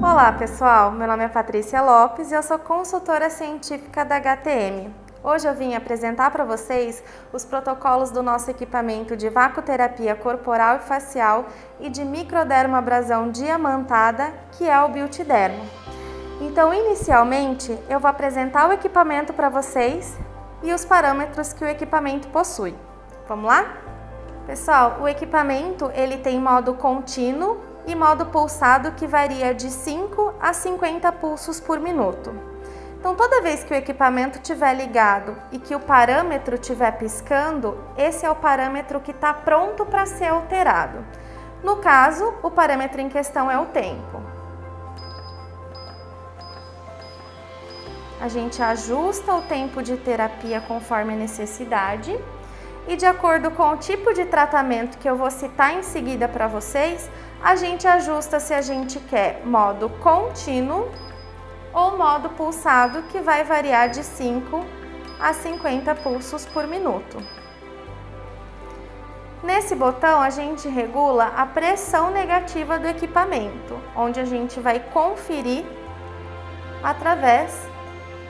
Olá pessoal, meu nome é Patrícia Lopes e eu sou consultora científica da HTM. Hoje eu vim apresentar para vocês os protocolos do nosso equipamento de vacoterapia corporal e facial e de microdermoabrasão diamantada, que é o Beautydermo. Então, inicialmente, eu vou apresentar o equipamento para vocês e os parâmetros que o equipamento possui. Vamos lá? Pessoal, o equipamento ele tem modo contínuo e modo pulsado que varia de 5 a 50 pulsos por minuto. Então, toda vez que o equipamento estiver ligado e que o parâmetro estiver piscando, esse é o parâmetro que está pronto para ser alterado. No caso, o parâmetro em questão é o tempo. A gente ajusta o tempo de terapia conforme a necessidade e, de acordo com o tipo de tratamento que eu vou citar em seguida para vocês, a gente ajusta se a gente quer modo contínuo ou modo pulsado, que vai variar de 5 a 50 pulsos por minuto. Nesse botão a gente regula a pressão negativa do equipamento, onde a gente vai conferir através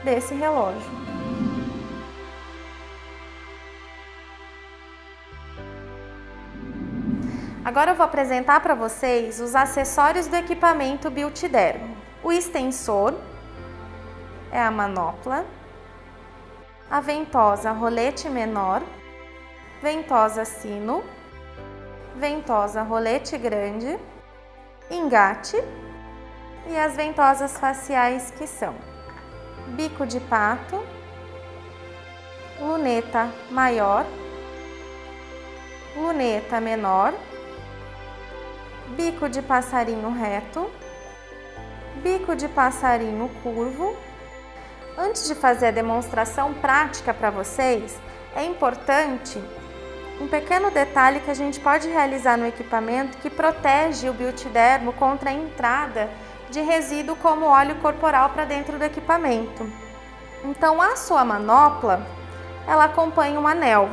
desse relógio. Agora eu vou apresentar para vocês os acessórios do equipamento Beautydermo. O extensor é a manopla, a ventosa rolete menor, ventosa sino, ventosa rolete grande, engate e as ventosas faciais, que são bico de pato, luneta maior, luneta menor, bico de passarinho reto, bico de passarinho curvo. Antes de fazer a demonstração prática para vocês, é importante um pequeno detalhe que a gente pode realizar no equipamento que protege o Beautydermo contra a entrada de resíduo como óleo corporal para dentro do equipamento. Então, a sua manopla, ela acompanha um anel.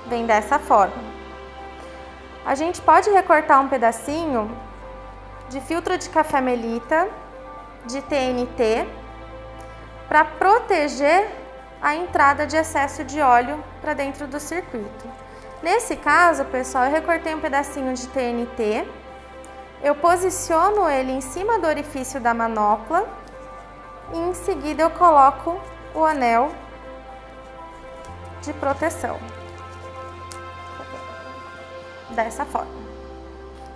Vem dessa forma. A gente pode recortar um pedacinho de filtro de café melita, de TNT, para proteger a entrada de excesso de óleo para dentro do circuito. Nesse caso, pessoal, eu recortei um pedacinho de TNT, eu posiciono ele em cima do orifício da manopla e em seguida eu coloco o anel de proteção. Dessa forma.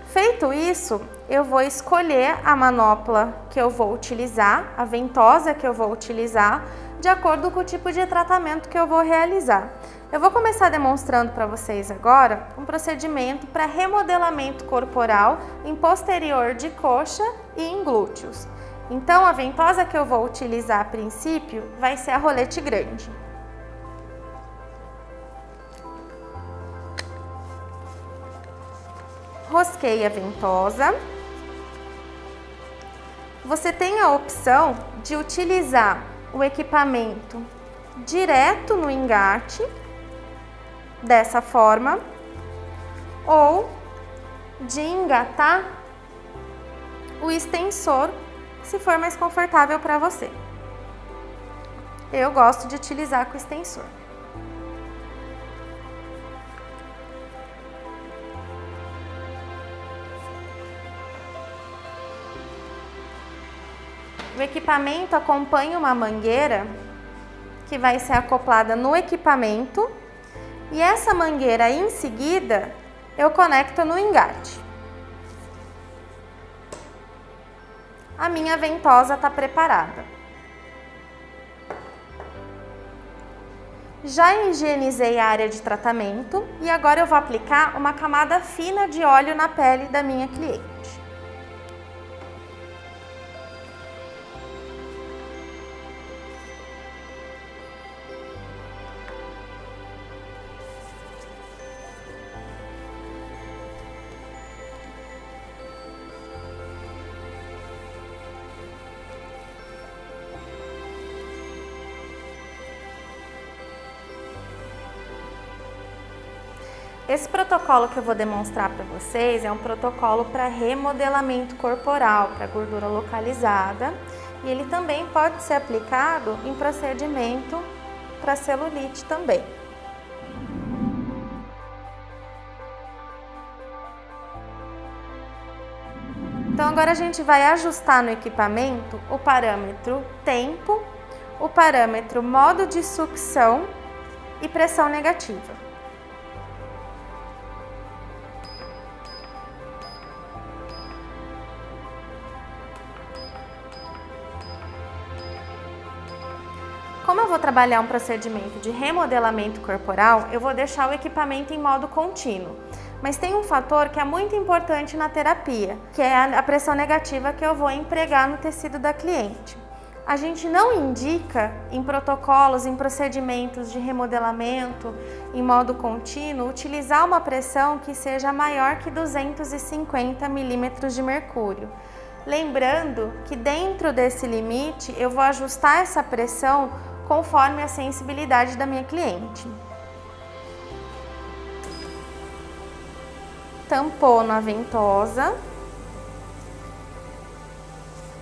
Feito isso, eu vou escolher a manopla que eu vou utilizar, a ventosa que eu vou utilizar, de acordo com o tipo de tratamento que eu vou realizar. Eu vou começar demonstrando para vocês agora um procedimento para remodelamento corporal em posterior de coxa e em glúteos. Então, a ventosa que eu vou utilizar a princípio vai ser a rolete grande. Rosquei a ventosa. Você tem a opção de utilizar o equipamento direto no engate, dessa forma, ou de engatar o extensor, se for mais confortável para você. Eu gosto de utilizar com o extensor. O equipamento acompanha uma mangueira que vai ser acoplada no equipamento e essa mangueira em seguida eu conecto no engate. A minha ventosa está preparada. Já higienizei a área de tratamento e agora eu vou aplicar uma camada fina de óleo na pele da minha cliente. Esse protocolo que eu vou demonstrar para vocês é um protocolo para remodelamento corporal, para gordura localizada, e ele também pode ser aplicado em procedimento para celulite também. Então agora a gente vai ajustar no equipamento o parâmetro tempo, o parâmetro modo de sucção e pressão negativa. Como eu vou trabalhar um procedimento de remodelamento corporal, eu vou deixar o equipamento em modo contínuo. Mas tem um fator que é muito importante na terapia, que é a pressão negativa que eu vou empregar no tecido da cliente. A gente não indica em protocolos, em procedimentos de remodelamento em modo contínuo, utilizar uma pressão que seja maior que 250 milímetros de mercúrio. Lembrando que dentro desse limite eu vou ajustar essa pressão conforme a sensibilidade da minha cliente. Tampono a ventosa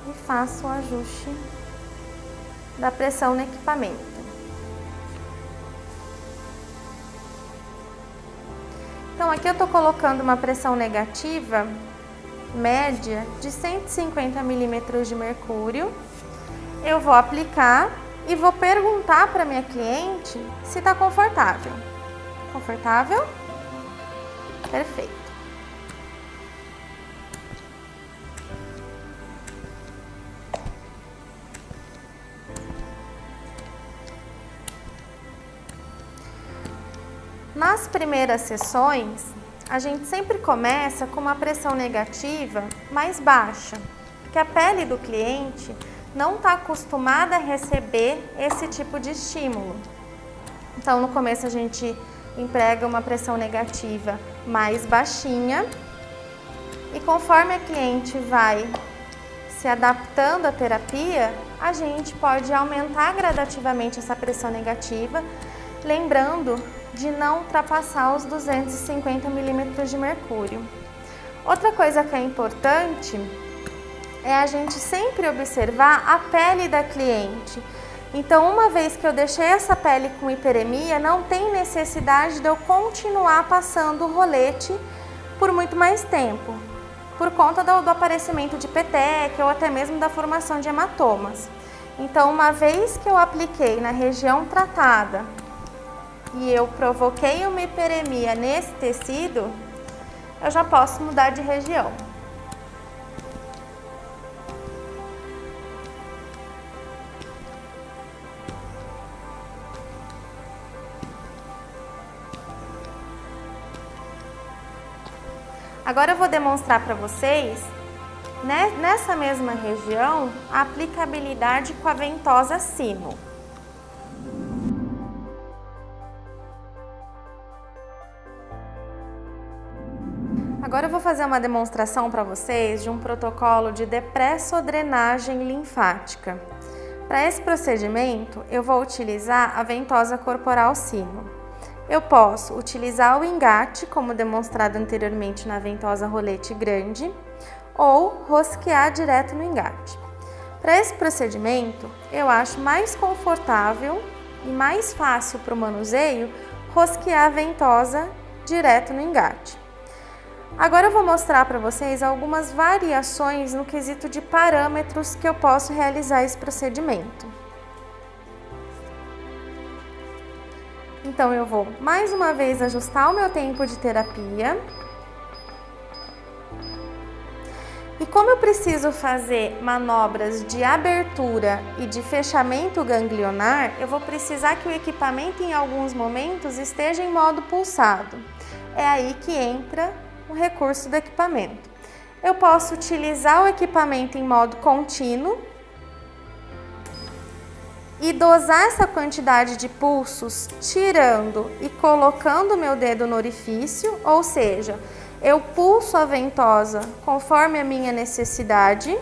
e faço o ajuste da pressão no equipamento. Então aqui eu estou colocando uma pressão negativa média de 150 milímetros de mercúrio. Eu vou aplicar e vou perguntar para minha cliente se está confortável. Confortável? Perfeito. Nas primeiras sessões, a gente sempre começa com uma pressão negativa mais baixa, porque a pele do cliente não está acostumada a receber esse tipo de estímulo. Então, no começo a gente emprega uma pressão negativa mais baixinha e conforme a cliente vai se adaptando à terapia, a gente pode aumentar gradativamente essa pressão negativa, lembrando de não ultrapassar os 250 milímetros de mercúrio. Outra coisa que é importante é a gente sempre observar a pele da cliente. Então, uma vez que eu deixei essa pele com hiperemia, não tem necessidade de eu continuar passando o rolete por muito mais tempo, por conta do aparecimento de peteca ou até mesmo da formação de hematomas. Então, uma vez que eu apliquei na região tratada e eu provoquei uma hiperemia nesse tecido, eu já posso mudar de região. Agora eu vou demonstrar para vocês, né, nessa mesma região, a aplicabilidade com a ventosa sino. Agora eu vou fazer uma demonstração para vocês de um protocolo de depressodrenagem linfática. Para esse procedimento, eu vou utilizar a ventosa corporal sino. Eu posso utilizar o engate, como demonstrado anteriormente na ventosa rolete grande, ou rosquear direto no engate. Para esse procedimento, eu acho mais confortável e mais fácil para o manuseio rosquear a ventosa direto no engate. Agora eu vou mostrar para vocês algumas variações no quesito de parâmetros que eu posso realizar esse procedimento. Então eu vou mais uma vez ajustar o meu tempo de terapia. E como eu preciso fazer manobras de abertura e de fechamento ganglionar, eu vou precisar que o equipamento em alguns momentos esteja em modo pulsado. É aí que entra o recurso do equipamento. Eu posso utilizar o equipamento em modo contínuo e dosar essa quantidade de pulsos tirando e colocando o meu dedo no orifício, ou seja, eu pulso a ventosa conforme a minha necessidade,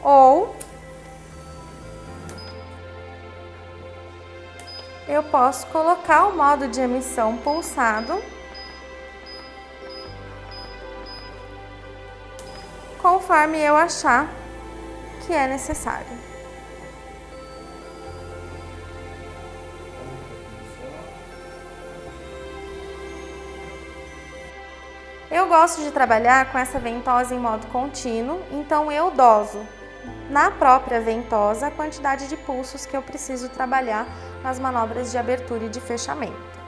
ou eu posso colocar o modo de emissão pulsado conforme eu achar que é necessário. Eu gosto de trabalhar com essa ventosa em modo contínuo, então eu doso na própria ventosa a quantidade de pulsos que eu preciso trabalhar nas manobras de abertura e de fechamento.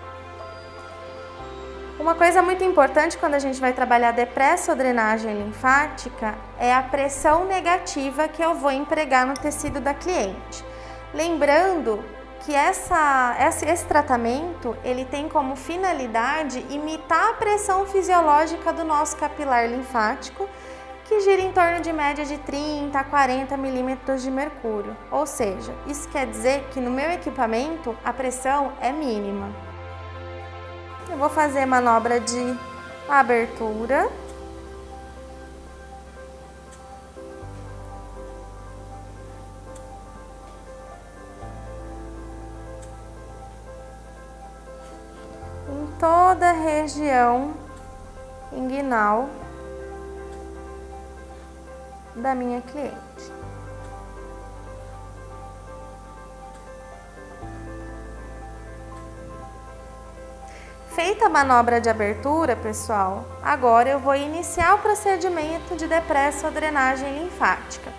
Uma coisa muito importante quando a gente vai trabalhar depressa ou drenagem linfática é a pressão negativa que eu vou empregar no tecido da cliente. Lembrando que esse tratamento ele tem como finalidade imitar a pressão fisiológica do nosso capilar linfático, que gira em torno de média de 30 a 40 milímetros de mercúrio. Ou seja, isso quer dizer que no meu equipamento a pressão é mínima. Eu vou fazer manobra de abertura. Em toda a região inguinal da minha cliente. Feita a manobra de abertura, pessoal, agora eu vou iniciar o procedimento de depressa ou drenagem linfática.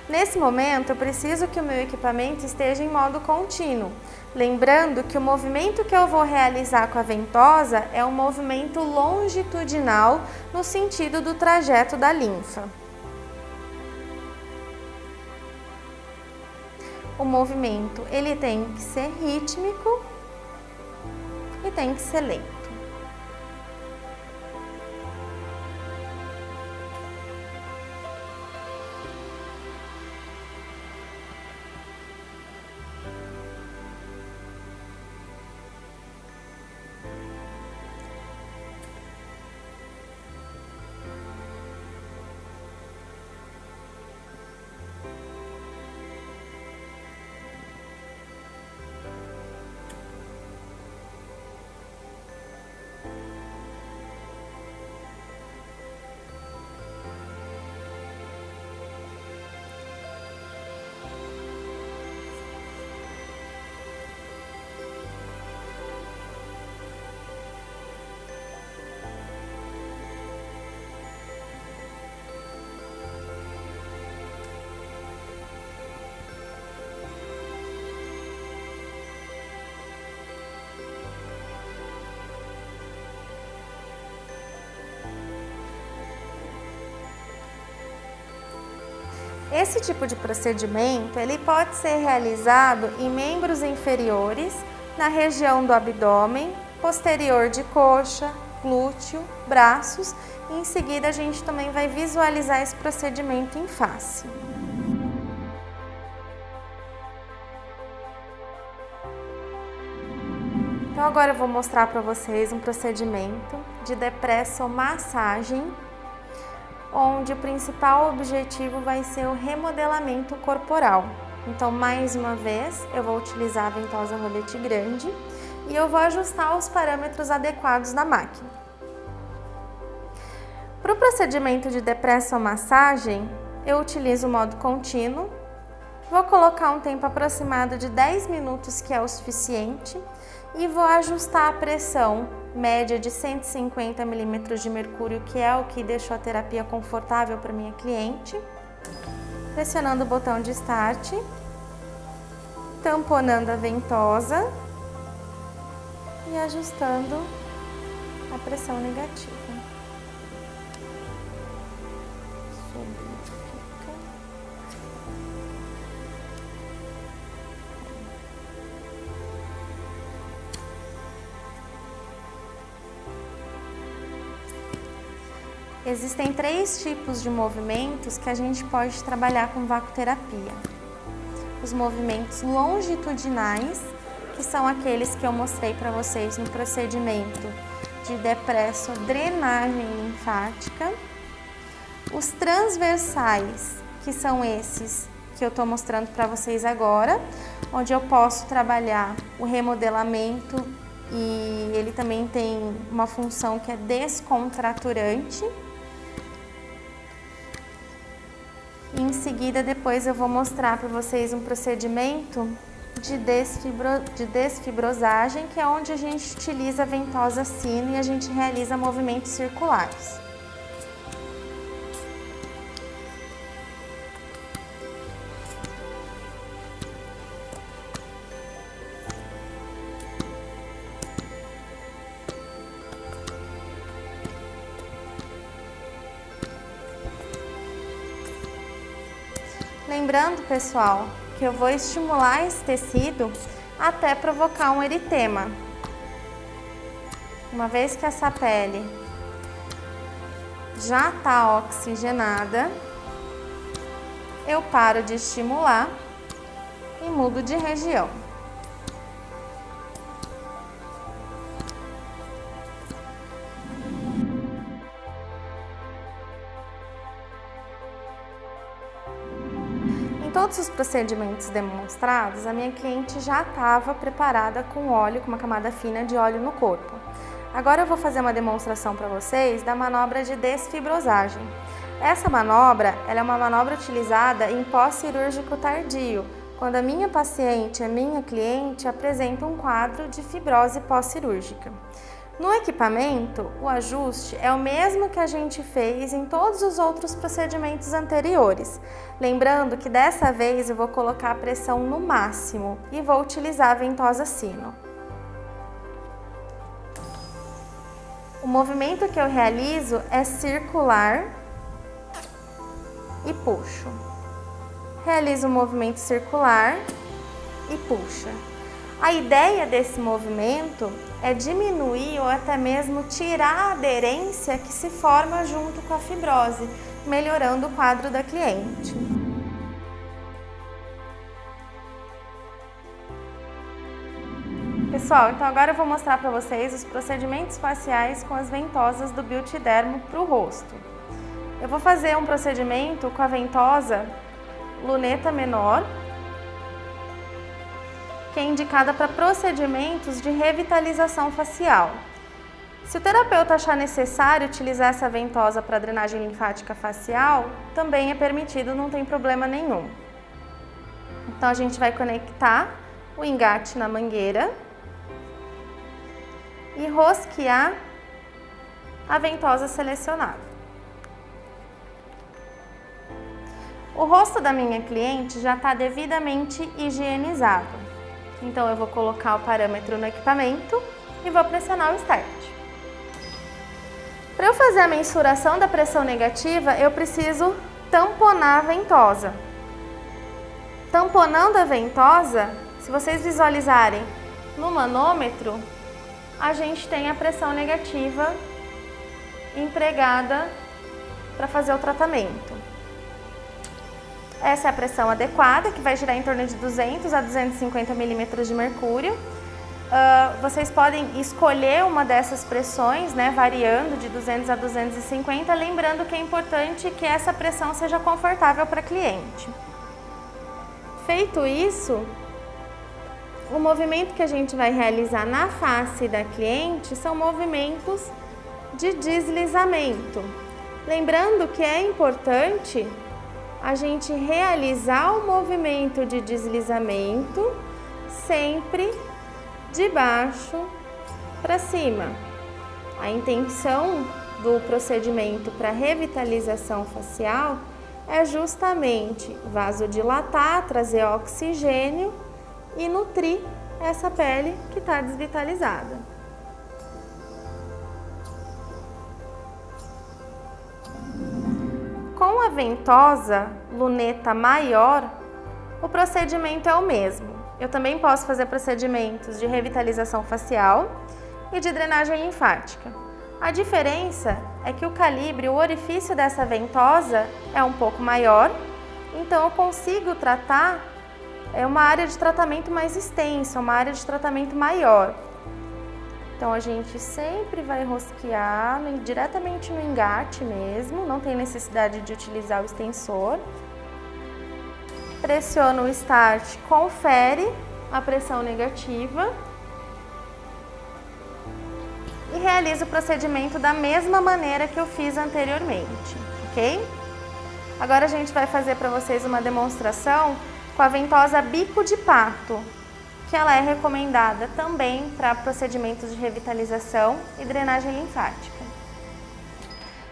Nesse momento, eu preciso que o meu equipamento esteja em modo contínuo. Lembrando que o movimento que eu vou realizar com a ventosa é um movimento longitudinal no sentido do trajeto da linfa. O movimento ele tem que ser rítmico e tem que ser lento. Esse tipo de procedimento ele pode ser realizado em membros inferiores, na região do abdômen, posterior de coxa, glúteo, braços e em seguida a gente também vai visualizar esse procedimento em face. Então agora eu vou mostrar para vocês um procedimento de depressomassagem, onde o principal objetivo vai ser o remodelamento corporal. Então, mais uma vez, eu vou utilizar a ventosa rolete grande e eu vou ajustar os parâmetros adequados da máquina. Para o procedimento de depressomassagem, eu utilizo o modo contínuo. Vou colocar um tempo aproximado de 10 minutos, que é o suficiente, e vou ajustar a pressão média de 150 milímetros de mercúrio, que é o que deixou a terapia confortável para minha cliente. Pressionando o botão de start, tamponando a ventosa e ajustando a pressão negativa. Existem 3 tipos de movimentos que a gente pode trabalhar com vacoterapia. Os movimentos longitudinais, que são aqueles que eu mostrei para vocês no procedimento de depresso-drenagem linfática. Os transversais, que são esses que eu estou mostrando para vocês agora, onde eu posso trabalhar o remodelamento e ele também tem uma função que é descontraturante. E em seguida, depois eu vou mostrar para vocês um procedimento de desfibrosagem, que é onde a gente utiliza a ventosa sino e a gente realiza movimentos circulares. Lembrando, pessoal, que eu vou estimular esse tecido até provocar um eritema. Uma vez que essa pele já está oxigenada, eu paro de estimular e mudo de região. Em todos os procedimentos demonstrados, a minha cliente já estava preparada com óleo, com uma camada fina de óleo no corpo. Agora eu vou fazer uma demonstração para vocês da manobra de desfibrosagem. Essa manobra, ela é uma manobra utilizada em pós-cirúrgico tardio, quando a minha paciente, a minha cliente, apresenta um quadro de fibrose pós-cirúrgica. No equipamento, o ajuste é o mesmo que a gente fez em todos os outros procedimentos anteriores. Lembrando que dessa vez eu vou colocar a pressão no máximo e vou utilizar a ventosa sino. O movimento que eu realizo é circular e puxo. Realizo o movimento circular e puxa. A ideia desse movimento é diminuir ou até mesmo tirar a aderência que se forma junto com a fibrose, melhorando o quadro da cliente. Pessoal, então agora eu vou mostrar para vocês os procedimentos faciais com as ventosas do Beauty Dermo para o rosto. Eu vou fazer um procedimento com a ventosa luneta menor, que é indicada para procedimentos de revitalização facial. Se o terapeuta achar necessário utilizar essa ventosa para drenagem linfática facial, também é permitido, não tem problema nenhum. Então a gente vai conectar o engate na mangueira e rosquear a ventosa selecionada. O rosto da minha cliente já está devidamente higienizado. Então eu vou colocar o parâmetro no equipamento e vou pressionar o Start. Para eu fazer a mensuração da pressão negativa, eu preciso tamponar a ventosa. Tamponando a ventosa, se vocês visualizarem no manômetro, a gente tem a pressão negativa empregada para fazer o tratamento. Essa é a pressão adequada, que vai girar em torno de 200 a 250 milímetros de mercúrio. Vocês podem escolher uma dessas pressões, né, variando de 200 a 250, lembrando que é importante que essa pressão seja confortável para a cliente. Feito isso, o movimento que a gente vai realizar na face da cliente são movimentos de deslizamento. Lembrando que é importante a gente realizar o movimento de deslizamento sempre de baixo para cima. A intenção do procedimento para revitalização facial é justamente vasodilatar, trazer oxigênio e nutrir essa pele que está desvitalizada. Com a ventosa luneta maior, o procedimento é o mesmo. Eu também posso fazer procedimentos de revitalização facial e de drenagem linfática. A diferença é que o calibre, o orifício dessa ventosa é um pouco maior, então eu consigo tratar uma área de tratamento mais extensa, uma área de tratamento maior. Então a gente sempre vai rosquear diretamente no engate mesmo, não tem necessidade de utilizar o extensor. Pressiona o Start, confere a pressão negativa e realiza o procedimento da mesma maneira que eu fiz anteriormente, ok? Agora a gente vai fazer para vocês uma demonstração com a ventosa bico de pato, que ela é recomendada também para procedimentos de revitalização e drenagem linfática.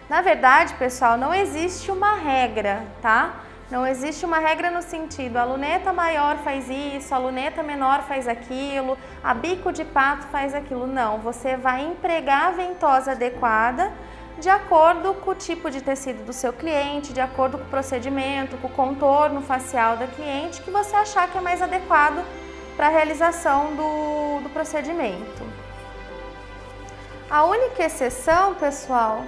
Na verdade, pessoal, não existe uma regra, tá? Não existe uma regra no sentido, a luneta maior faz isso, a luneta menor faz aquilo, a bico de pato faz aquilo. Não, você vai empregar a ventosa adequada de acordo com o tipo de tecido do seu cliente, de acordo com o procedimento, com o contorno facial da cliente, que você achar que é mais adequado para a realização do procedimento. A única exceção, pessoal,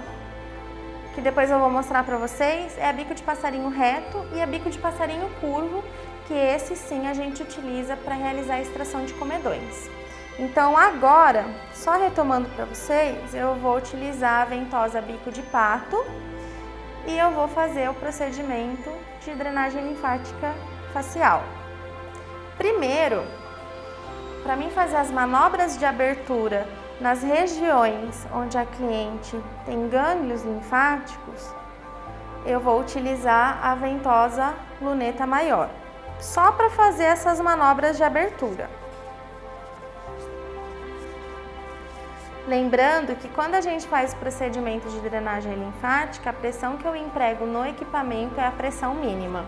que depois eu vou mostrar para vocês, é a bico de passarinho reto e a bico de passarinho curvo, que esse sim a gente utiliza para realizar a extração de comedões. Então agora, só retomando para vocês, eu vou utilizar a ventosa bico de pato e eu vou fazer o procedimento de drenagem linfática facial. Primeiro, para mim fazer as manobras de abertura nas regiões onde a cliente tem gânglios linfáticos, eu vou utilizar a ventosa luneta maior, só para fazer essas manobras de abertura. Lembrando que quando a gente faz o procedimento de drenagem linfática, a pressão que eu emprego no equipamento é a pressão mínima.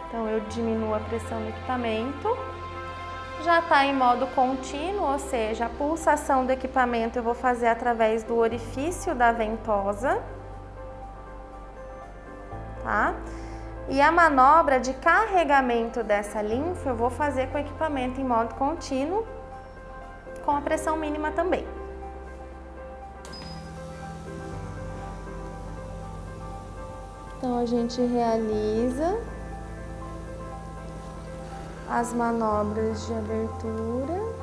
Então eu diminuo a pressão do equipamento. Já está em modo contínuo, ou seja, a pulsação do equipamento eu vou fazer através do orifício da ventosa, tá? E a manobra de carregamento dessa linfa eu vou fazer com o equipamento em modo contínuo, com a pressão mínima também. Então a gente realiza as manobras de abertura.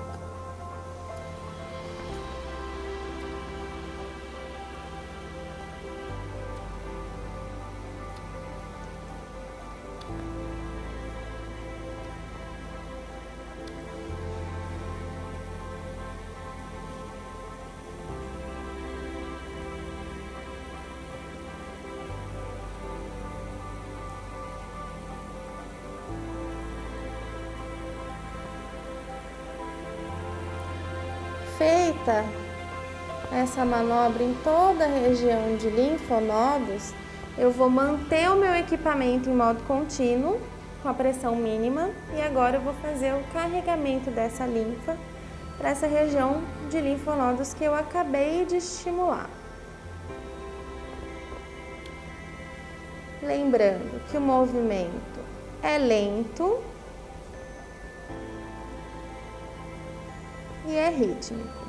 Feita essa manobra em toda a região de linfonodos, eu vou manter o meu equipamento em modo contínuo, com a pressão mínima, e agora eu vou fazer o carregamento dessa linfa para essa região de linfonodos que eu acabei de estimular. Lembrando que o movimento é lento e é rítmico.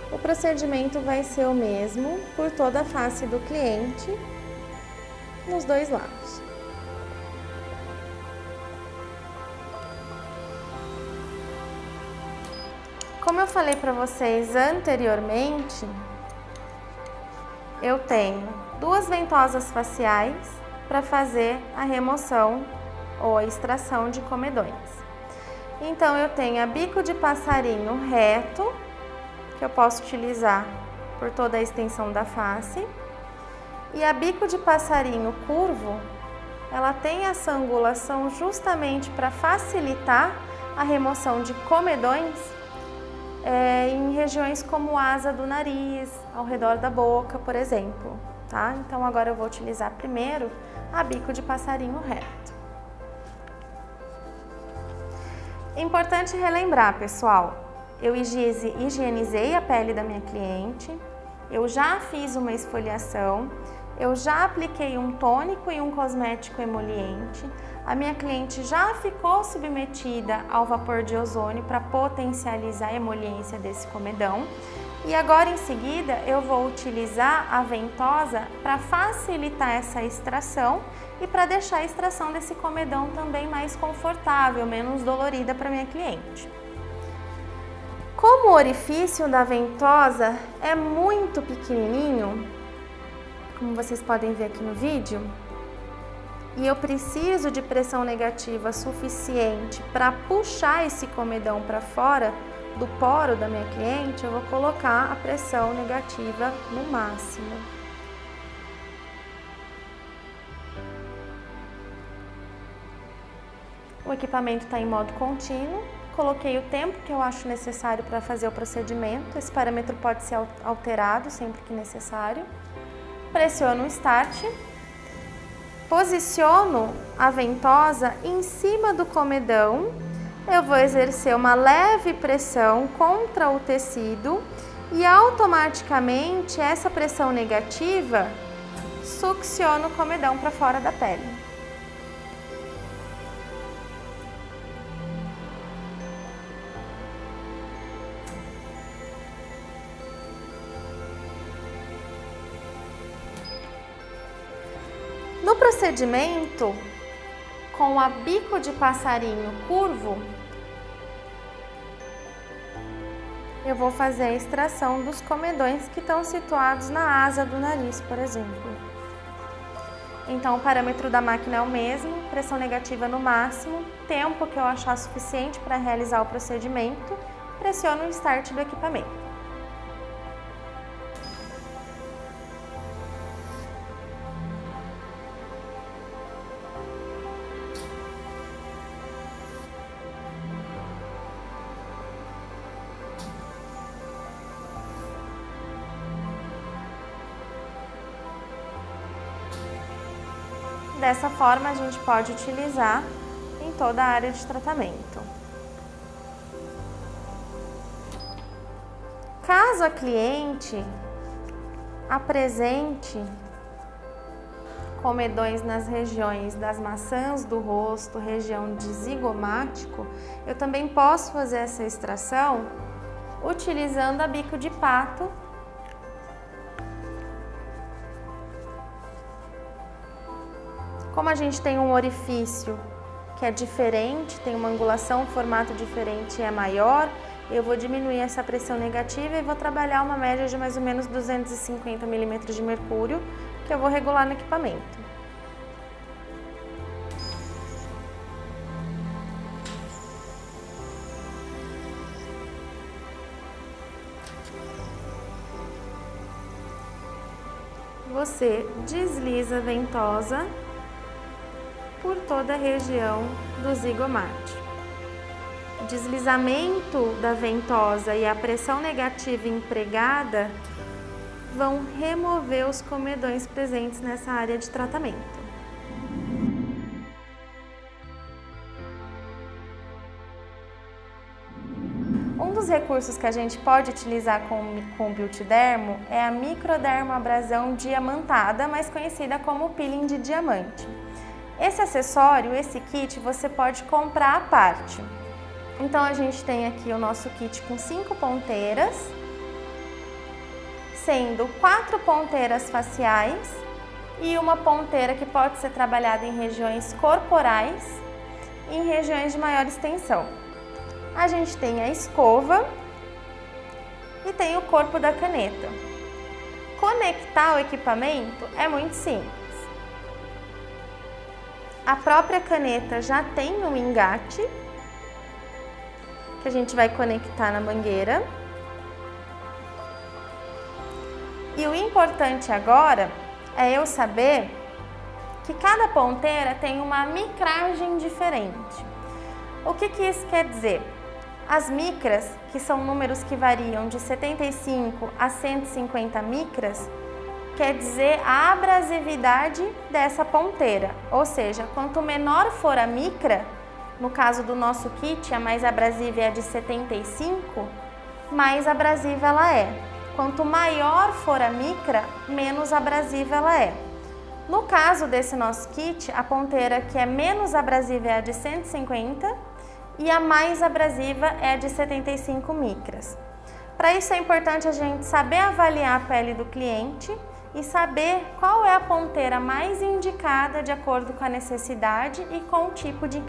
O procedimento vai ser o mesmo por toda a face do cliente, nos dois lados. Como eu falei para vocês anteriormente, eu tenho duas ventosas faciais para fazer a remoção ou a extração de comedões. Então eu tenho a bico de passarinho reto, que eu posso utilizar por toda a extensão da face, e a bico de passarinho curvo, ela tem essa angulação justamente para facilitar a remoção de comedões em regiões como a asa do nariz, ao redor da boca, por exemplo, tá? Então agora eu vou utilizar primeiro a bico de passarinho reto. Importante relembrar, pessoal, eu higienizei a pele da minha cliente, eu já fiz uma esfoliação, eu já apliquei um tônico e um cosmético emoliente, a minha cliente já ficou submetida ao vapor de ozônio para potencializar a emoliência desse comedão. E agora em seguida eu vou utilizar a ventosa para facilitar essa extração e para deixar a extração desse comedão também mais confortável, menos dolorida para minha cliente. Como o orifício da ventosa é muito pequenininho, como vocês podem ver aqui no vídeo, e eu preciso de pressão negativa suficiente para puxar esse comedão para fora do poro da minha cliente, eu vou colocar a pressão negativa no máximo. O equipamento está em modo contínuo, coloquei o tempo que eu acho necessário para fazer o procedimento, esse parâmetro pode ser alterado sempre que necessário. Pressiono o Start, posiciono a ventosa em cima do comedão, eu vou exercer uma leve pressão contra o tecido e automaticamente essa pressão negativa succiona o comedão para fora da pele. No procedimento, com a bico de passarinho curvo, eu vou fazer a extração dos comedões que estão situados na asa do nariz, por exemplo. Então, o parâmetro da máquina é o mesmo, pressão negativa no máximo, tempo que eu achar suficiente para realizar o procedimento, pressiono o Start do equipamento. Dessa forma, a gente pode utilizar em toda a área de tratamento. Caso a cliente apresente comedões nas regiões das maçãs do rosto, região de zigomático, eu também posso fazer essa extração utilizando a bico de pato. Como a gente tem um orifício que é diferente, tem uma angulação, um formato diferente e é maior, eu vou diminuir essa pressão negativa e vou trabalhar uma média de mais ou menos 250 milímetros de mercúrio, que eu vou regular no equipamento. Você desliza a ventosa por toda a região do zigomate. O deslizamento da ventosa e a pressão negativa empregada vão remover os comedões presentes nessa área de tratamento. Um dos recursos que a gente pode utilizar com o Beautydermo é a microdermoabrasão diamantada, mais conhecida como peeling de diamante. Esse acessório, esse kit, você pode comprar à parte. Então a gente tem aqui o nosso kit com 5 ponteiras, sendo 4 ponteiras faciais e uma ponteira que pode ser trabalhada em regiões corporais e em regiões de maior extensão. A gente tem a escova e tem o corpo da caneta. Conectar o equipamento é muito simples. A própria caneta já tem um engate que a gente vai conectar na mangueira. E o importante agora é eu saber que cada ponteira tem uma micragem diferente. O que isso quer dizer? As micras, que são números que variam de 75 a 150 micras, quer dizer a abrasividade dessa ponteira, ou seja, quanto menor for a micra, no caso do nosso kit, a mais abrasiva é a de 75, mais abrasiva ela é. Quanto maior for a micra, menos abrasiva ela é. No caso desse nosso kit, a ponteira que é menos abrasiva é a de 150 e a mais abrasiva é a de 75 micras. Para isso é importante a gente saber avaliar a pele do cliente e saber qual é a ponteira mais indicada de acordo com a necessidade e com o tipo de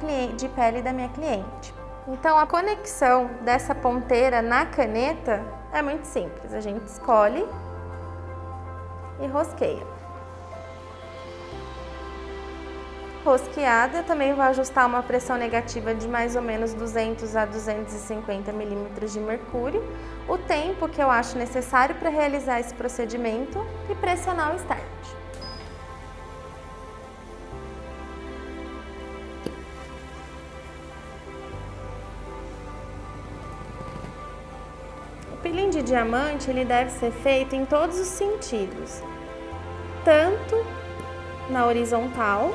pele da minha cliente. Então, a conexão dessa ponteira na caneta é muito simples. A gente escolhe e rosqueia. Rosqueada, eu também vou ajustar uma pressão negativa de mais ou menos 200 a 250 milímetros de mercúrio, o tempo que eu acho necessário para realizar esse procedimento e pressionar o start. O peeling de diamante ele deve ser feito em todos os sentidos, tanto na horizontal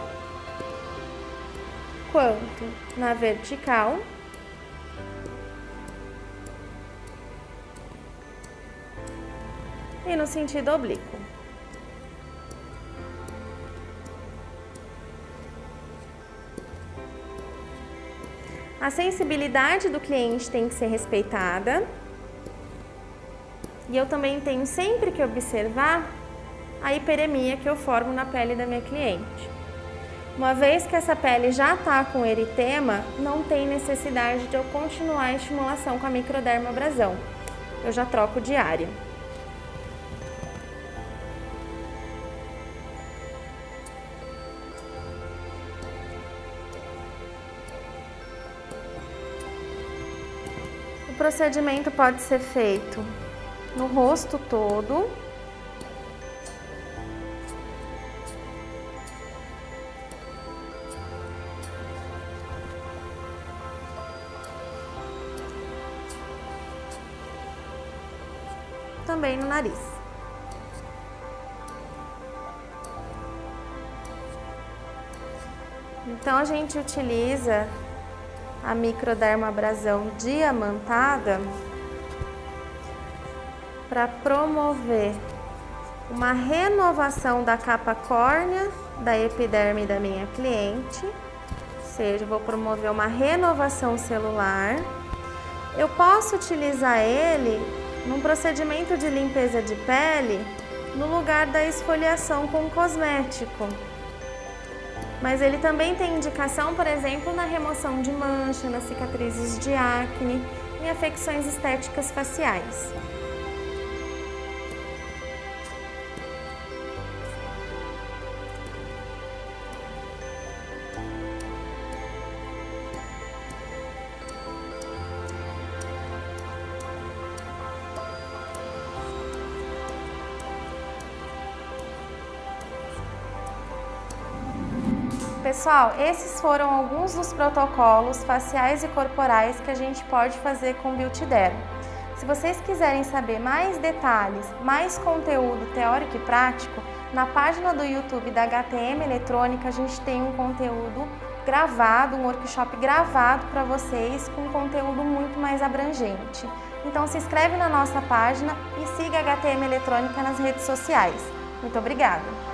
quanto na vertical e no sentido oblíquo. A sensibilidade do cliente tem que ser respeitada e eu também tenho sempre que observar a hiperemia que eu formo na pele da minha cliente. Uma vez que essa pele já está com eritema, não tem necessidade de eu continuar a estimulação com a microdermabrasão. Eu já troco de área. O procedimento pode ser feito no rosto todo, também no nariz. Então a gente utiliza a microdermabrasão diamantada para promover uma renovação da capa córnea da epiderme da minha cliente, ou seja, vou promover uma renovação celular. Eu posso utilizar ele num procedimento de limpeza de pele no lugar da esfoliação com cosmético. Mas ele também tem indicação, por exemplo, na remoção de mancha, nas cicatrizes de acne, em afecções estéticas faciais. Pessoal, esses foram alguns dos protocolos faciais e corporais que a gente pode fazer com Beauty Derm. Se vocês quiserem saber mais detalhes, mais conteúdo teórico e prático, na página do YouTube da HTM Eletrônica a gente tem um conteúdo gravado, um workshop gravado para vocês com conteúdo muito mais abrangente. Então se inscreve na nossa página e siga a HTM Eletrônica nas redes sociais. Muito obrigada!